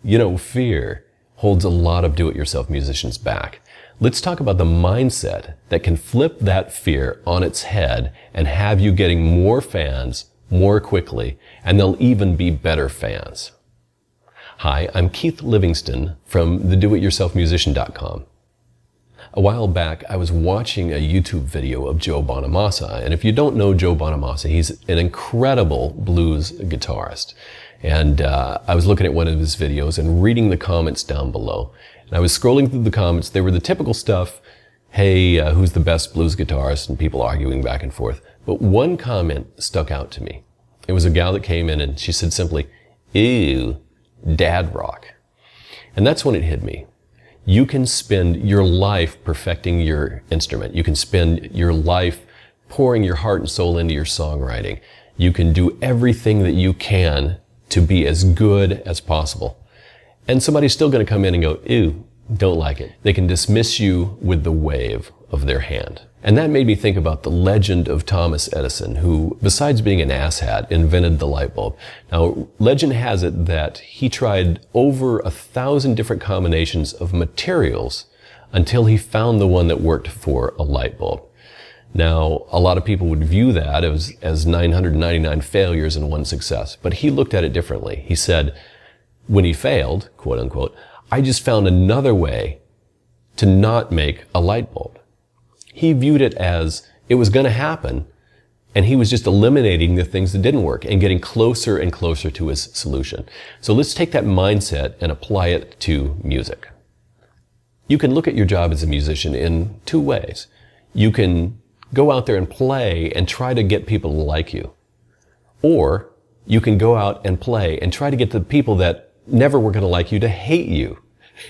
You know, fear holds a lot of do-it-yourself musicians back. Let's talk about the mindset that can flip that fear on its head and have you getting more fans more quickly, and they'll even be better fans. Hi, I'm Keith Livingston from thedoityourselfmusician.com. A while back, I was watching a YouTube video of Joe Bonamassa, and if you don't know Joe Bonamassa, he's an incredible blues guitarist. And I was looking at one of his videos and reading the comments down below. And I was scrolling through the comments. They were the typical stuff, hey, who's the best blues guitarist? And people arguing back and forth. But one comment stuck out to me. It was a gal that came in and she said simply, ew, dad rock. And that's when it hit me. You can spend your life perfecting your instrument. You can spend your life pouring your heart and soul into your songwriting. You can do everything that you can to be as good as possible. And somebody's still going to come in and go, ew, don't like it. They can dismiss you with the wave of their hand. And that made me think about the legend of Thomas Edison, who, besides being an asshat, invented the light bulb. Now, legend has it that he tried over 1,000 different combinations of materials until he found the one that worked for a light bulb. Now, a lot of people would view that as 999 failures and one success, but he looked at it differently. He said, when he failed, quote unquote, I just found another way to not make a light bulb. He viewed it as it was going to happen, and he was just eliminating the things that didn't work and getting closer and closer to his solution. So let's take that mindset and apply it to music. You can look at your job as a musician in two ways. You can go out there and play and try to get people to like you. Or you can go out and play and try to get the people that never were going to like you to hate you.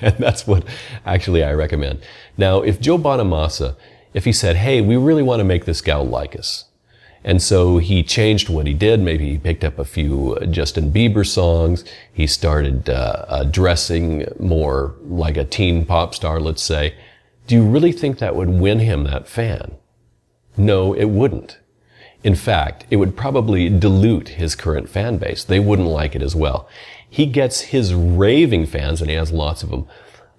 And that's what actually I recommend. Now, if Joe Bonamassa, if he said, hey, we really want to make this gal like us. And so he changed what he did. Maybe he picked up a few Justin Bieber songs. He started dressing more like a teen pop star, let's say. Do you really think that would win him that fan? No, it wouldn't. In fact, it would probably dilute his current fan base. They wouldn't like it as well. He gets his raving fans, and he has lots of them,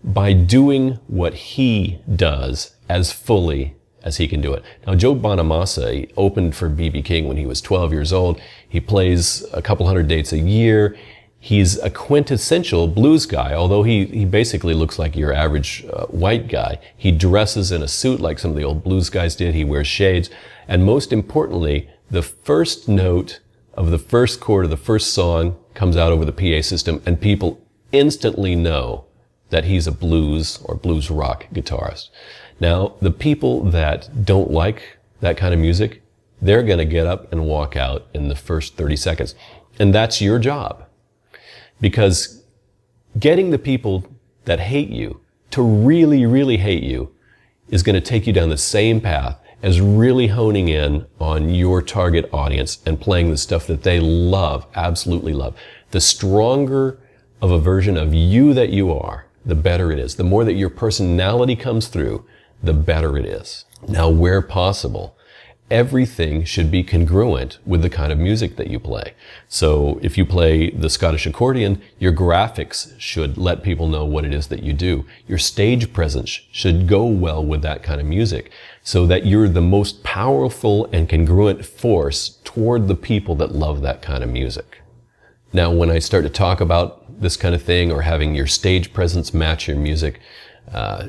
by doing what he does as fully as he can do it. Now, Joe Bonamassa, he opened for B.B. King when he was 12 years old. He plays a couple hundred dates a year. He's a quintessential blues guy, although he basically looks like your average white guy. He dresses in a suit like some of the old blues guys did. He wears shades. And most importantly, the first note of the first chord of the first song comes out over the PA system, and people instantly know that he's a blues or blues rock guitarist. Now, the people that don't like that kind of music, they're going to get up and walk out in the first 30 seconds. And that's your job. Because getting the people that hate you to really, really hate you is going to take you down the same path as really honing in on your target audience and playing the stuff that they love, absolutely love. The stronger of a version of you that you are, the better it is. The more that your personality comes through, the better it is. Now, where possible, everything should be congruent with the kind of music that you play. So if you play the Scottish accordion, your graphics should let people know what it is that you do. Your stage presence should go well with that kind of music so that you're the most powerful and congruent force toward the people that love that kind of music. Now, when I start to talk about this kind of thing or having your stage presence match your music,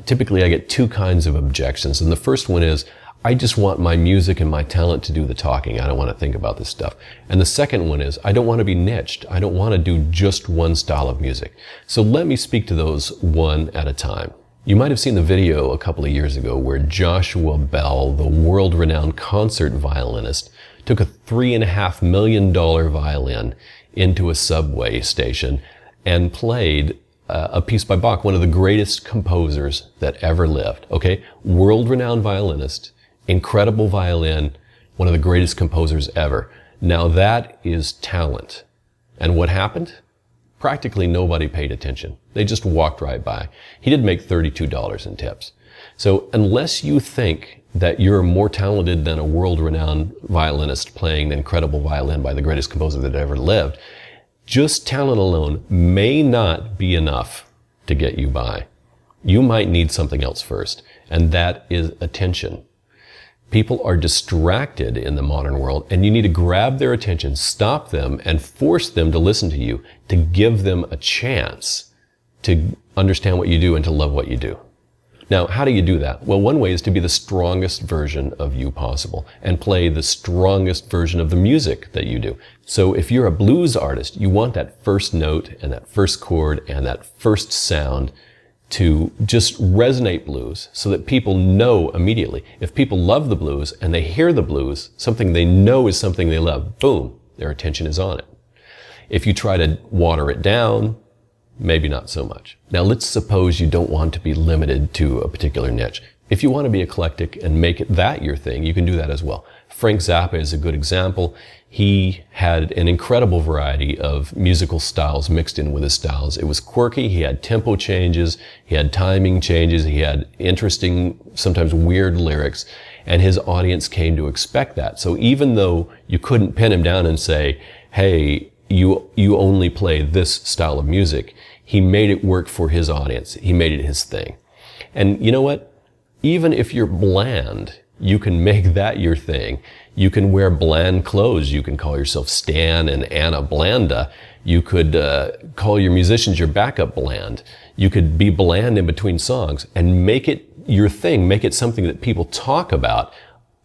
typically I get two kinds of objections. And the first one is, I just want my music and my talent to do the talking. I don't want to think about this stuff. And the second one is, I don't want to be niched. I don't want to do just one style of music. So let me speak to those one at a time. You might have seen the video a couple of years ago where Joshua Bell, the world-renowned concert violinist, took a $3.5 million violin into a subway station and played a piece by Bach, one of the greatest composers that ever lived. Okay? World-renowned violinist, incredible violin, one of the greatest composers ever. Now that is talent. And what happened? Practically nobody paid attention. They just walked right by. He did make $32 in tips. So unless you think that you're more talented than a world-renowned violinist playing the incredible violin by the greatest composer that ever lived, just talent alone may not be enough to get you by. You might need something else first, and that is attention. People are distracted in the modern world, and you need to grab their attention, stop them, and force them to listen to you, to give them a chance to understand what you do and to love what you do. Now, how do you do that? Well, one way is to be the strongest version of you possible and play the strongest version of the music that you do. So if you're a blues artist, you want that first note and that first chord and that first sound to just resonate blues so that people know immediately. If people love the blues and they hear the blues, something they know is something they love, boom, their attention is on it. If you try to water it down, maybe not so much. Now let's suppose you don't want to be limited to a particular niche. If you want to be eclectic and make it that your thing, you can do that as well. Frank Zappa is a good example. He had an incredible variety of musical styles mixed in with his styles. It was quirky. He had tempo changes. He had timing changes. He had interesting, sometimes weird lyrics. And his audience came to expect that. So even though you couldn't pin him down and say, hey, you only play this style of music, he made it work for his audience. He made it his thing. And you know what? Even if you're bland, you can make that your thing. You can wear bland clothes. You can call yourself Stan and Anna Blanda. You could call your musicians your backup bland. You could be bland in between songs and make it your thing. Make it something that people talk about.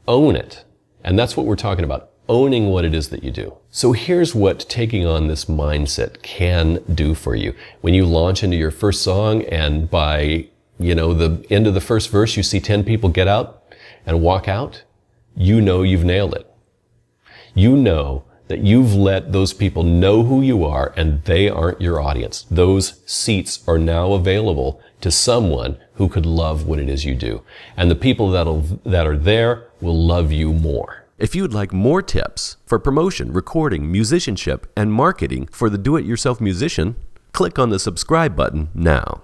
Own it. And that's what we're talking about. Owning what it is that you do. So here's what taking on this mindset can do for you. When you launch into your first song and by, the end of the first verse, you see 10 people get out and walk out, you know you've nailed it. You know that you've let those people know who you are and they aren't your audience. Those seats are now available to someone who could love what it is you do. And the people that are there will love you more. If you'd like more tips for promotion, recording, musicianship, and marketing for the do-it-yourself musician, click on the subscribe button now.